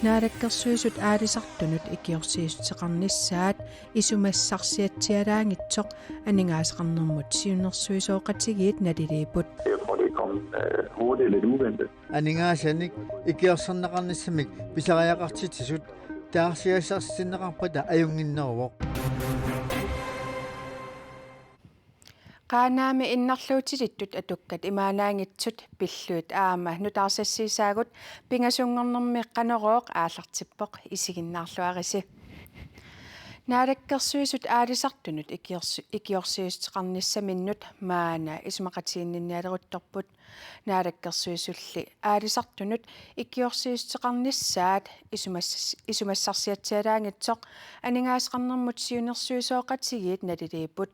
Naalakkersuisut aalisartunut ikiorsiisutseqarnissaat isumassarsiatsialaangitsoq aningaasaqarnermut siunnersuisooqatigiit naliliiput. Jeg tror, det kom hurtigt lidt uventet. Aningaasaanik ikiorserneqarnissamik pisariaqartitisut taarsiassarsinneqarpata ajunginneruvoq. Qaanaami innarluutilittut atukkat imaanaangitsut pilluut aama nutaarsassiisaagut pingasunngornermi qanorooq aallartippoq isiginnaarluarisi. Naalakkersuisut aalisartunut ikiorsiisteqarnissaminnut maana isumaqatiinninnialeruttorput naalakkersuisulli aalisartunut ikiorsiisteqarnissaat isumassarsiatsialaangitsoq aningaasqarnermut siunersuisooqatigiit naliliiput.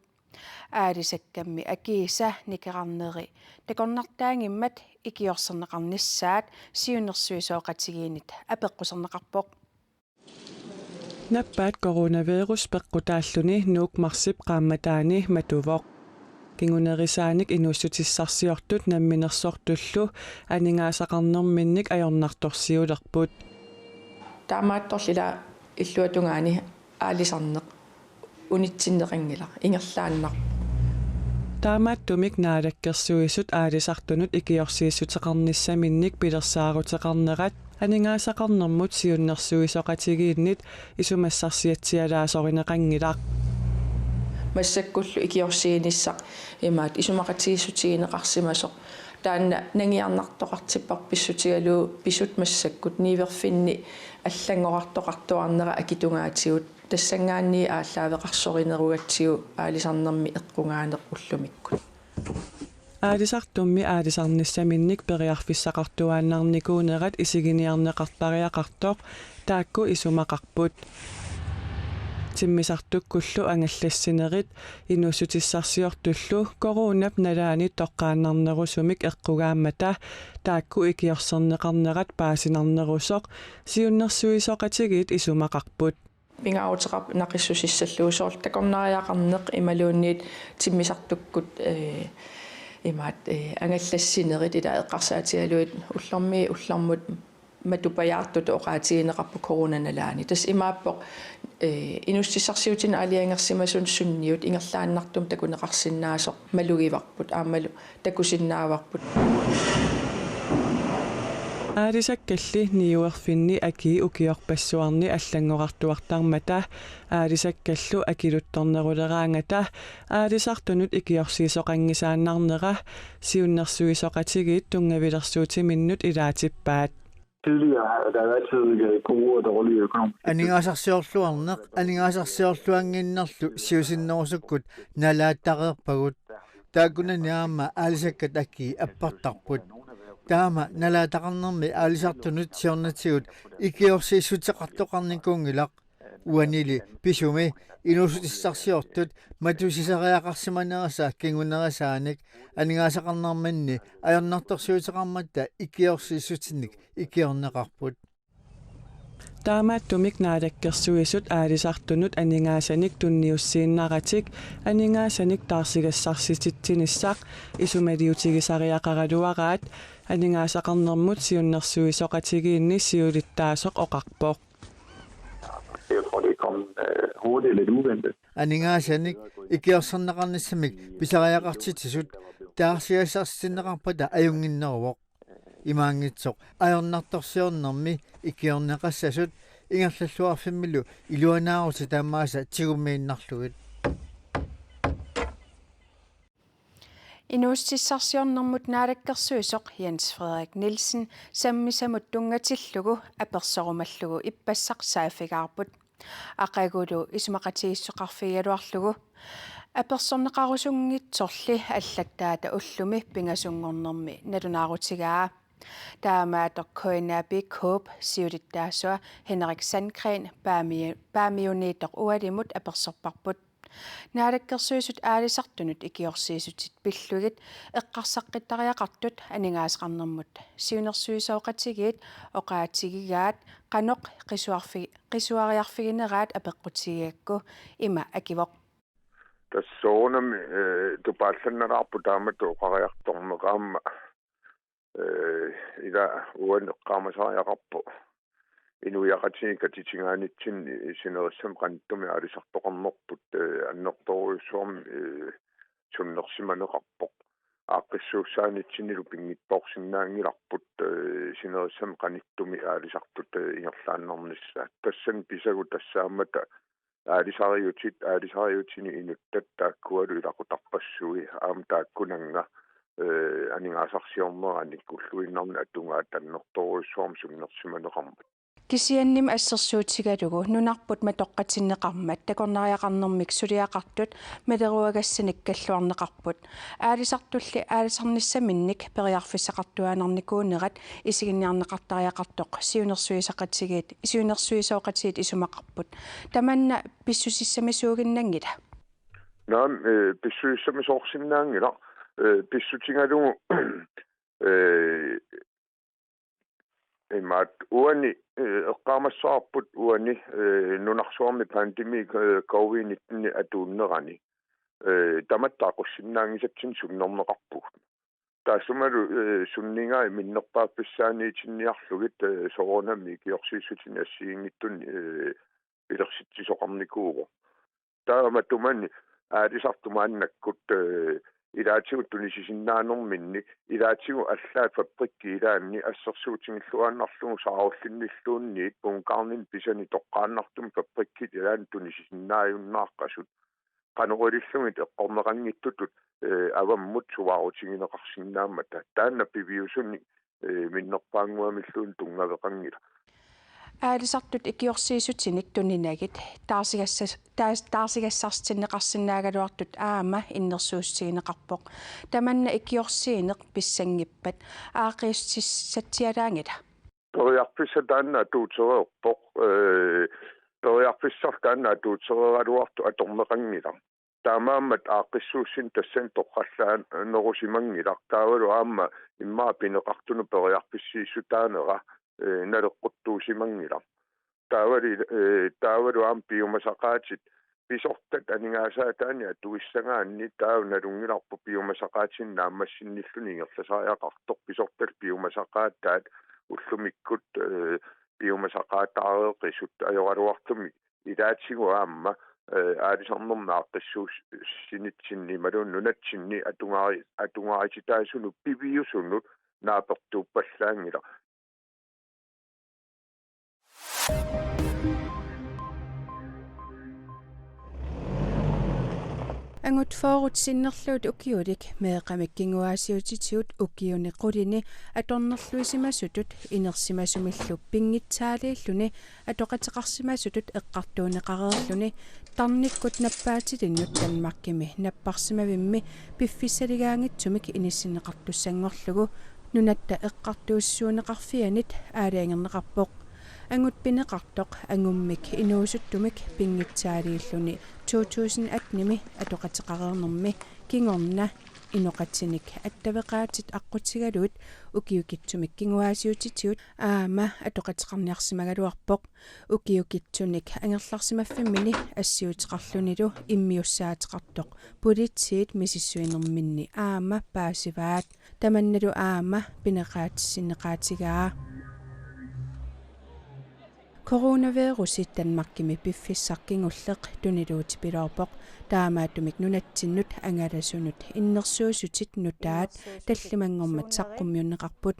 Aalisakkammi akiisa nikerarneri takornartaangimmat ikiorserneqarnissaat siunersuisooqatigiinit apeqqusernеqarpoq. Nappaat coronavirus peqqutaalluni nuukmarsip qaammataani matuvoq. Kingunerisaanik inussutissarsiortut namminersortullu aningaasaqarnerminnik ajornartorsiulerput. Taamaattorlila illuatungaani aalisarneq unitsinneqangila ingerlaannar. Taamaattumik naalakkersuisut aalisartunut ikiorsiissuteqarnissaminnik pilersaaruteqarnerat aningaasaqarnermut siunnersuisoqatigiinnit isumassarsiatsialaasorinеqангилаaq. Массаккуллу икиорсиинissaq имаат исумақатииссутигинеқарсимасоқ таанна нангиарнартоқартиппар писсутигалуу писут массаккут ниверфинни аллангоқартоқартуарнера акитунгаатигут тассангаанни ааллаавеқарсоринеругатсигу аалисарнерми эққунгаанеқ уллумиккут. Aalisartummi aalisarnissaminnik periarfissaqartuaannarnikuunerat isiginiarneqarpariaqartoq taakku isumaqarput. Timmisartukkullu angallassinerit inussutissarsiortullu koruunap nalaani toqqaannarnerusumik eqqugaammata taakku ikiorserneqarnerat paasinarnerusoq siunnersuisoqatigit isumaqarput. Pingaauteqarp naqissusissalluusoor takornariaqarneq imaluunniit timmisartukkut имаат ангаллассинерит ила эққарсаатигалуит уллармут матупаяартут оqaатигинеқарпу коронаналаани тас имааппоқ инуссиссарсиутина алиангерсимасун сунниут ингерлааннартум такунеқарсиннаасоқ малугиварпут аамалу такусиннааварпут. Aalisakkalli niuerfinni aki ukiorpassuarni allangorartuartarmata aalisakkallu akiluttorneruleraangata aalisartunut ikiorsiisoqangisaannarnera siunnersuisoqatigiit tungavilersuutiminnut ilaatippaat. Tidligere har der jo altid gode og dårlige økonomer. Aningaasarsiorluanginnerlu siusinnersukkut nalaattaqerpagut taakunaniaama aalisakkat aki appartarput. Taama nalaataqarnermi aalisartunut siornatigut ikiorsiissuteqartoqarnikungilaq uanili pisumi inusutissarsiortut matusisariaqarsimanerasa kingunerasaanik aningaasaqarnermanni ajornartorsiuteqarmatta ikiorsiissutinik ikiorneqarput. Taamaattumik naalakkersuisut aalisartunut aningaasaanik tunniussiinnaratik aningaasaanik taarsigassarsitinissaq isumaliutigisariaqaraluaraat aningaasaqarnermut siunnersuisoqatigiinni siulittaasoq oqarpoq. Jeg tror, det kom hurtigt lidt uventet. Aningaasaanik ikiorserneqarnissamik pisariaqartitisut taarsiassarsinneqarpata ajunginneruvoq. Imaangitsoq ajornartorsiornermi ikiorneqassasut ingerlalluarfimmilu iluanaaruti taammaasa tigumiinnarlugit. Inussissarsiornermut naalakkersuisoq Jens Frederik Nielsen sammisamut tungatillugu apersorumallugu ippassaq saafigaarput aqagulu isumaqatiissoqarfigaluarlugu apersorneqarusunngitsorli allattaata ullumi pingasungornermi nalunaarutigaa taamaatoq koinapi kop siulittaasua Henrik Sandgren paamiuniitoq ualimut apersorparput naalakkersuisut aalisartunut ikiorsiisutit pillugit eqqarsaqqitariaqartut aningaasqarnermut siunersuisooqatigiit oqaatigigaat qanoq qisuariarfigineraat apeqqutigiakku ima akivoq. Tassoonam tupaalsannerarpu taamatu qariartorneqaamma ila uaneqqaamasariaqarpu инуяқатини катитингаанитсин синерissam qanttumi алисартоқарнерпут аннерторуйуссуарми суннерсиманеқарпоқ ааққиссууссаанитсинилу пингиппорсиннаангиларпут синерissam qanittumi алисартут ингерлааннернisса тассан писагу тассаамата алисариутини инуттат тааккуалу илақутарпассуи аама тааккунанга анингаасарсиорнерани куллуиннарни атунгаа таннерторуйуссуарми суннерсиманеқармат кисианним ассерсуутсигалугу нунарпут матоққатиннеқармат такорнариақарнэрмик сулиақартут малеруагассаник каллуарнеқарпут аалисартулли аалисарниссаминник периарфиссақартуаанарникуунерат исигинниарнеқартариақартоқ сиунерсуисоқатиит исумақарпут таманна писсусиссамисуугиннангила наам писсуиссамисоорсиннаангила писсутингалугу имаат уани эққаамассаарпут уани нунарсуарми пандемик COVID-19 атууннерани таматтаақуссиннаангисатсин суннернеқарпуг таасумалу суннингаа миннерпаапписсааниитинниарлугит соронами киорсииссутини ассиингиттун илерситсисоқарникууго тааматумани аалисартумааннаккут илаатигу тунисисиннаанерминни илаатигу аллаат фабрикки илаанни ассерсуутингиллуааннарлугу сааруллинниллуунниит пункаарнин писани тоққааннартум фабрикки илаан тунисисиннааюннааққасут qanurulillungit eqqorneqangittutut avammut suvaarutigineqarsinnaamata taanna piviusunni minnerpaanguamilluun tungaveqangila аалисартут икиорсиисутиник тунинагит таарсигассарсиннеқарсинаагалуартут аама иннерсууссигинеқарпоқ таманна икиорсиинеқ писсангиппат аақиуссиссатсиалаангила ториарписса таанна туутереерпоқ ториарписсар таанна туутерералуарту аторнеқангила таамааммат аақиссуусин тассан тоққаллаан нерусимангилар таавалу аама иммаа пинеқартуну периарписсииссутаанера налеққуттуусимангила таавалу аам пиумасақаатит писортат анингаасаатаани атуиссагаанни таавналунгиларпу пиумасақаатин нааммассинниллуни ингерласариақартоқ писортат пиумасақааттаат уллумиккут пиумасақаатаареқисут ajorалуартуми илаатигу аама аалисарнернааққиссуус синитсинни малуун нунатсинни атунгааритаасуну пивиусунут наапертууппаллаангила ангут форутсиннерлуут укиулик меэқамиккингуаасиутитиут укиунеқулини аторнерлуисимасутут инерсимасумиллу пингитсаалииллуни атоқатеқарсимасутут эққартуунеқареерлуни тарниккут наппаатилиннут танмаркими наппарсимавимми пиффиссалигаангитсумик иниссинеқартуссангорлугу нунатта эққартууссуунеқарфианит аалаангернеқарпоқ ангут пинеқартоқ ангуммик инуусуттумик пингитсаалииллуни 2008-ними атоқатеқарернэрми кингорна иноқатсиник аттавеқаатит аққутсигалуут укиукитсумик кингуаасиутитиут аама атоқатеқарниарсимагалуарпоқ укиукитсуник ангерларсимаффиммини ассиутеқарлунилу иммиуссаатеқартоқ пулитсиит мисиссуинерминни аама паасиваат таманналу аама пинеқаатиссинеқаатигаа коронавирусит танмаркими пиффиссаркингуллеқ тунилуути пилоорпоқ таамаатумик нунатсиннут ангаласунут иннерсуусутит нутаат таллимангормат саққуммиуннеқарпут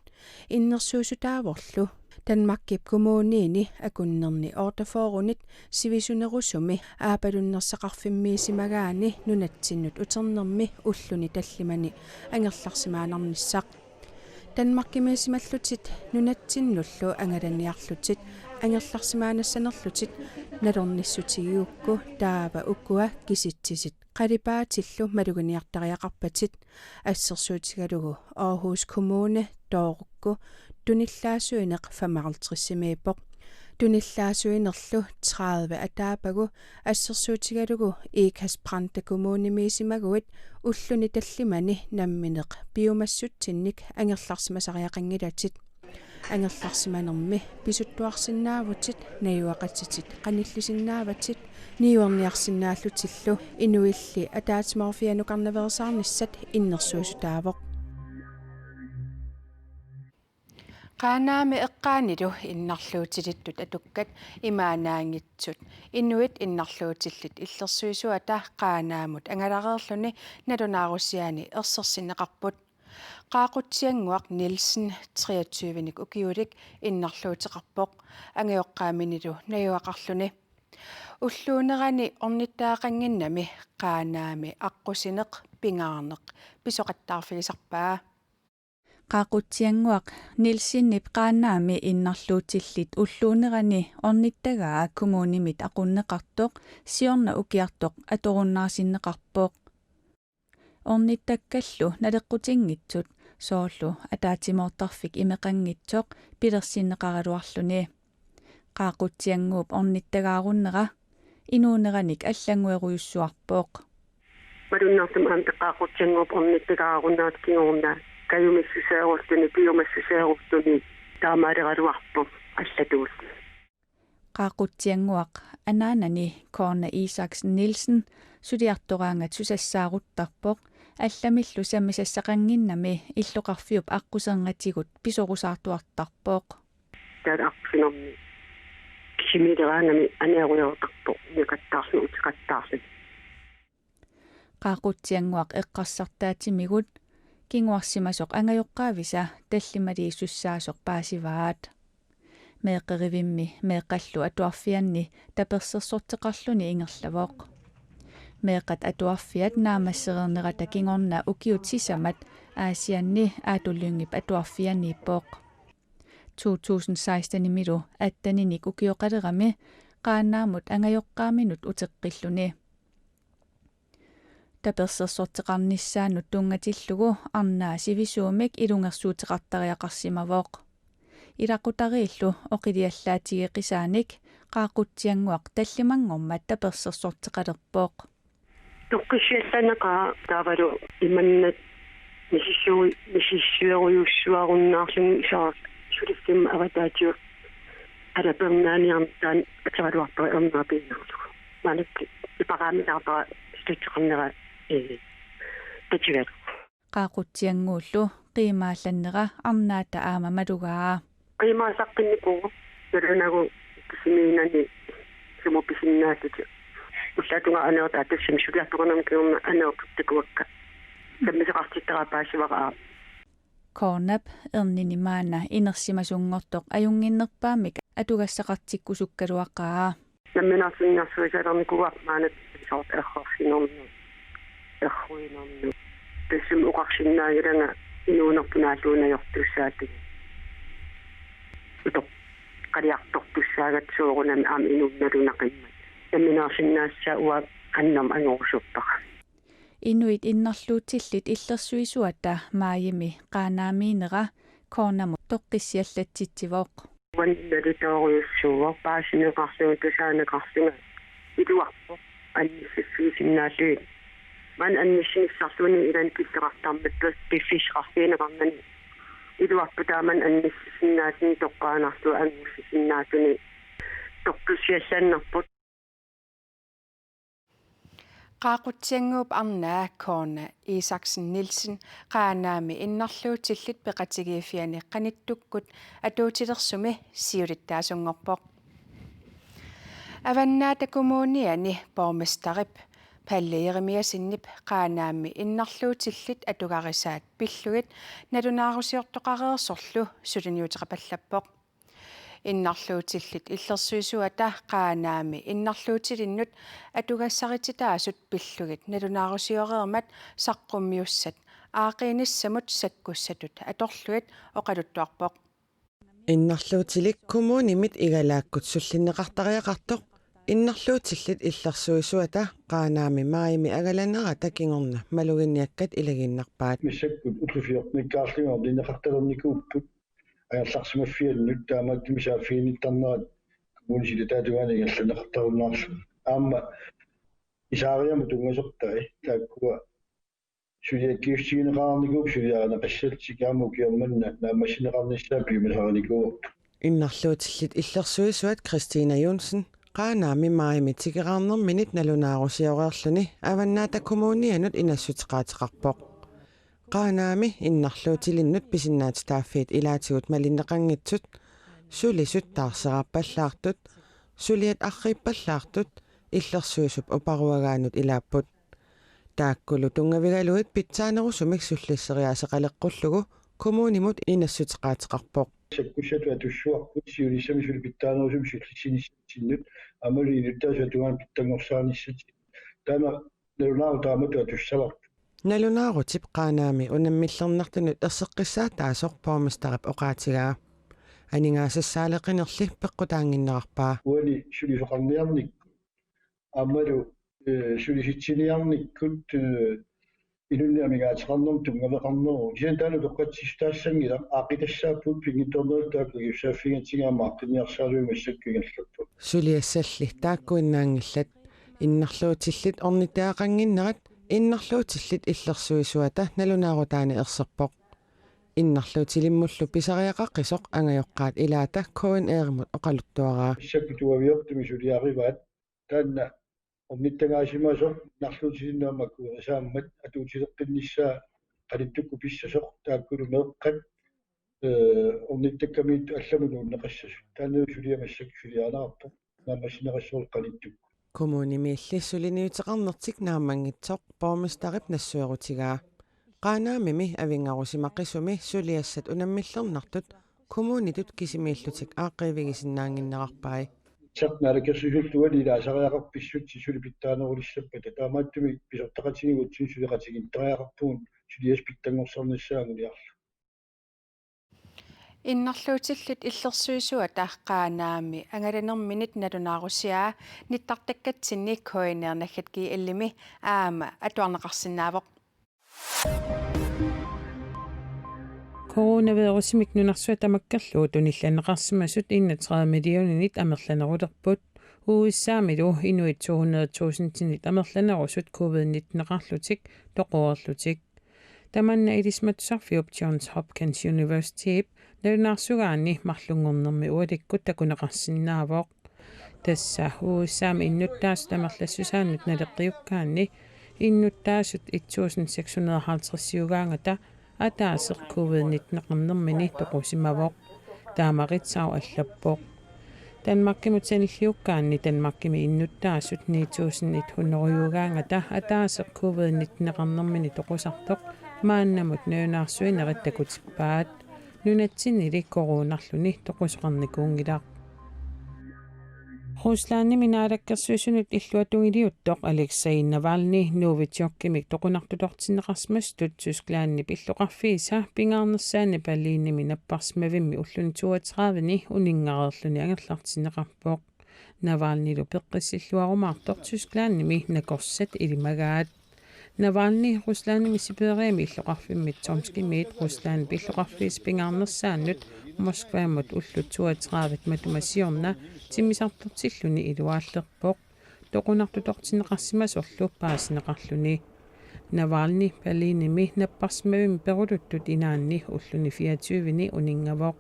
иннерсуусутааворлу танмаркип коммуниини акуннерни ортафоорунит сивисунерусуми аапалуннерсақарфиммиисимагаани нунатсиннут утернерми уллуни таллимани ангерларсимаанарниссақ танмаркимиисималлутит нунатсиннуллу ангаланиарлутит ангерларсимаанассанерлутит налорниссутигиукку таава уккуа киситсисит қалипаатиллу малугиниартариақарпатит ассерсуутигалугу Aarhus Kommune тоорукку туниллаасуинеқ 55 туниллаасуинерлу 30 атаапагу ассерсуутигалугу Ikast Brande Kommune-мисимагуит уллуни таллимани намминеқ биумассутсинник ангерларсимасариақангилатит ангерларсиманерми писуттуарсинаавутит наюақатситит қаниллисиннааватит ниуерниарсинааллутиллу инуилли атаатиморфианукарнаверсаарниссат иннерсуусутаавоқ qaanaami eqqaanilu innarluutilittut atukkat imaanaangitsut inuit innarluutillit illersuisuata qaanaamut angalareerluni nalunaarusiaani ersersineqarput qaaqutianguaq Nielsen 23-nik ukiulik innarluutiqarpoq angayoqqaaminilu najuaqarluni уллуунерани орниттаақангиннами qaanaami аққусинеқ пингаарнеқ писоқаттаарфилисарпаа qaaqutianguaq Nielsenip qaanaami innarluutillit ulluunerani ornittagaa kommunimit aqunneqartoq siorna ukiartoq atorunnaarsinneqarpoq ornittakkallu naleqqutinngitsut soorlu ataatimoortarfik imeqanngitsoq pilersinneqaraluarluni qaaqutianguup ornittagaarunnera inuuneranik аллангуерuyussuarpoq малуннаартам аамта qaaqutianguup ornittagaarunneraat kingorna kayumissuseerultuni piumassuseerultuni taamaaleraluarpoq allatuus qaaqutianguaq anaanani Korna Isaks Nielsen suliartoraangat susassaarutarpoq алламиллу саммисассақангиннами иллоқарфиуп аққусернгатигут писоруsaartuartarpoq таат аққусинерми кисимилераанами аниаруйортарпоq никаттаарсу утиқаттаарсу qaaqutianguaq эққарсартаатимигут кингуарсимасоқ ангайоққаависа таллималииссуссаасоқ паасиваат меэққеривимми меэққаллу атуарфианни таперсерсортеқарлуни ингерлавоқ меэққат атуарфиат наамассерернерата кингорна укиут сисамат аасианни аатуллунгип атуарфианнииппоқ 2016 милу аттаниник укиоқалерами qaanaamut angajоqqaaminut uteqqilluni таперсерсортеқарнissaanут тунгатиллугу арнаа сивисуумик илунгерсуутеқартариақарсимавоқ илақутарииллу оқилиаллаатигеқисааник qaaqutianguaq таллимангормат таперсерсортеқалерпоқ тоққиссиалланеқаа таавалу иманнат нисиссуеруйуссуаруннаарлугу исаа сулиффим аватаатиу алапернааниартаан атавалуарпаа эрнаапииннарлугу манакки ипараамилаартаа стутсеқарнера тачиват qaaqutianguullu qiimaallannera arnaata aama malugaa qiimaasаққинникуу налунагу кисимиинани сумописиннаасут уллаатунга анеерта атассами сулиарторнам киорна анеертуттакуакка саммисеқартиттарапаасивараа Kornap ernimaana inersimasungortoq ajunginnerpaamik atugassaqartikkusukkaluaqaa намминаарсиннарсуисалерникуа маанат сорт эрхорсинерну эрхуинерну тэсим уқарсиннаагиланга инуунерпунааллуунajortussаатиг ито қалиартортуссаагат суурунами аама инуунналунақиммат намминаарсиннаассаа уа аннам ангорусуппара inuit innarluutillit illersuisuata maayimi qaanaamiinera kornamut toqqissiallatsitsivoq ванналитоориуссууа паасинеқарсуга тусаанеқарсуга илуарпо анниссиффиисиннаалуи ман анниссинissarluni илан пиллеқартармат пиффисеқарсиинеқарнани илуарпу тааман анниссиннаатини тоққаанарлу ангуссиннаатуни тоққиссиаллааннарпут qaaqutianguup arnaa Korna Isaksen Nielsen qaanaami innarluutillit peqatigiifiani qanittukkut atuutilersumi siulittaasungorpoq avannaata kommuniani bormestarip palleerimiasinnip qaanaami innarluutillit atugarisaat pillugit nalunaarusiortoqareersorlu suliniuteqapallappoq innarluutillit illersuisuata qaanaami innarluutilinnut atugassaritidaasut pillugit nalunaarusiorermat saqqummiussat aaqiinissamut sakkussatut atorluit oqaluttuarpoq innarluutilik kommunimit igalaakkut sullinneqartariaqartoq innarluutillit illersuisuata qaanaami maayimi agalannerata kingorna maluginniakkat ilaginnarpaat миссаккут утлуфиорниккаарлугоо линеқарталерникууpput аерларсимаффианнут таамаат мисааффииниттарнерат коммуниситаатугаани иерланеқартаруннаарлу аама исаариама тунгасортай тааккуа сулиаккиуссигинеқарникууп сулиаанеқассатсикааму киорманна наамассинеқарниссаа пиумасараникуу innarluutillit illersuisuat Christina Jonsen qaanaami maayimi tigeqarnerminit nalunaarusiorerluni avannaata kommunianut inassutеqaatiqarpoq qaanaami innarluutilinnut pisinnaat staffiit ilaatigut malinneqanngitsut sulisut taarserappallaartut suliat arriippallaartut illersuusup uparuagaanut ilaapput taakkulu tungavigaluit pitsaanerusumik sullisseriaaseqaleqqullugu kommunimut inassutiqaatiqarpoq sakkusatu atussuarput siulisami sulipitaanerusum sullisinissannut amaliinuttasatuan pittangorsaanissat taana nalunaaru taamatu atussalar nalunaarutip qaanaami unammillernertunut erseqqissaa taasoq pormistarip oqaatigaa aningaasassaaleqinerli peqqutaanginnerarpaa uani sulisoqarniarnik amalu sulisitsiniarnikkut inunniamigaatiqarnerm tungaveqarneru isen taanu toqqatsistaassangila aaqitassaappuut pingitornerut taakkugiussaaffingatigaamaaqtiniarsaaluuma issakkuigallerput suliassalli taakkuinnaangillat innarluutillit ornitaaqanginnerat innarluutillit illersuisuata nalunaarutaani erserpoq innarluutilimullu pisariaqaqqisoq angajoqqaat ilaata koen eerimut oqaluttuaraa issakkutuaviortumi suliarivaat taanna ornittagaasimasoq narluutisinnaamakkuu isaammat atuutiseqqinnissaa qalittukku pissasoq taakkulu meeqqat ornittakamiittu allamunu neqassasu taannu suliamassak suliaanararpoq naammassineqassool qalittukku kommunimiilli suliniuteqarnertik naamangitsoq pormistarip nassuerutigaa qaanaamimi avingarusimaqisumi suliassat unammillernartut kommunitut kisimiillutik aaqiivigisinnaanginnerarpai сарнaalакерсусултуали илаасариақарписсут сисулипиттаанерулиссаппата таамааттуми писортақатигигутсин сулиқатигинтериақарпугун сулиас питтангорсарниссаагулиарла иннарлуутиллит иллерсуисуа тааққаанаами ангаланерминит налунаарусиаа ниттартаккатсинни коинернаггатки иллими аама атуарнеқарсинаавоқ Coronavirusmik nunarsuat tamakkalluut unillanneqarsimasut 31 millionit amerlanerulerput uissaamilu inuit 200,000 amerlanerusut covid-19-neqarlutik toqorlutik tamanna ilismatusarfiup Johns Hopkins University nalunarsugaanni marlungornermi ualikkut takuneqarsinnaavoq tassa uissaami innuttaasut amerlassusaannut naleqqiukkaanni innuttaasut 1650 атаасеқ covid-19 тоқусимавоқ таамаритсау аллаппоқ Danmarkimut саниллиуккаанни Danmarkими иннуттаасут 9100 атаасеқ covid-19 тоқусартоқ мааннамут нуунаарсуинериттакутиппаат нунатсинили коронарлуни тоқусоқарникуунгилаа Ruslanni minaalakkersuisunut illuatungiliuttoq Alexei Navalny Novichok-kimik toqunartutortinneqarsmastut Tysklanni pilloqarfiisa pingaarnersaani Berliinimi napparsmavimmi ulluni 32ni uningareerluni angerlartinneqarpoq Navalnylu peqqissilluarumaartoq Tysklanni nakorsat ilimagaat Navalny Ruslanni Siberiami illoqarfimmit Tomskimiit Ruslanni pilloqarfiis pingaarnersaannut Moskvaamut ullu 32 matumasiorna timisartortilluni iluaallerpoq toqunartutortinneqarsimasorlu paasineqarluni Navalny Berliinimi napparsmavim peruluttut inaanni ulluni 24ni uningavoq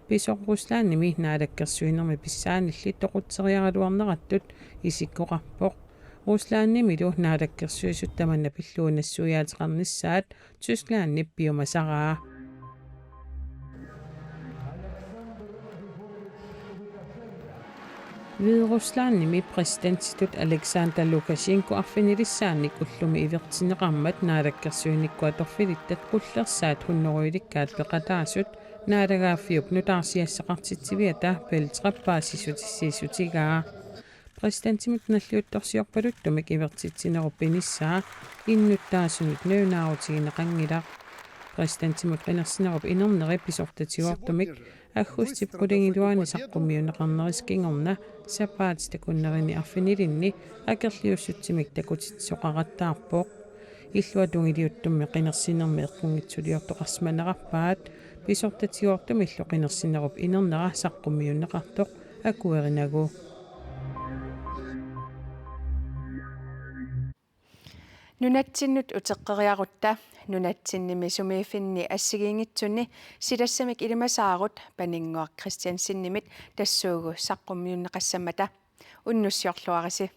pisoq Ruslanni naalakkersuinermi pissaanilli toqutseriaraluarnerattut isikkoqarpoq Ruslanni-milu naalakkersuisut tamanna pilluunassuiaateqarnissaat Tysklanni piumasaraa Hvideruslandnimi præsidentitut Alexander Lukashenko arfinilissaannik ullumi ivertineqarmat naalakkersuinikkuat orfilittat qullersaat hunnoruilikkaat peqataasut naalagaaffiup nutaarsiassaqartitsiviata peltrappaasisutissiisutigaa Præsidentimut nalliuttorsiorpaluttumik ivertitsinerupinissaa innuttaasunut nuunaarutigineqangilaq Præsidentimut qinersinerup inerneri pisortatiguartumik аггустип qulingilluani saqqummiuneqarneriskingorna sapaatitakunnerini arfinilinni akerliussutsimik takutitsoqarattaarpoq illuatungiliuttummi qinersinermi eqqungitsuliortoqarsmaneqarpaat pisortatiguartum illu qinersinerup inernera saqqummiunneqartoq akuerinagu nunatsinnut uteqqeriarutta nunatsinnimi sumiifinni assigiingitsunni silassamik ilimasaarut paningoaq Christiansinnimit tassuugu saqqummiunneqassamata unnussiorluarisi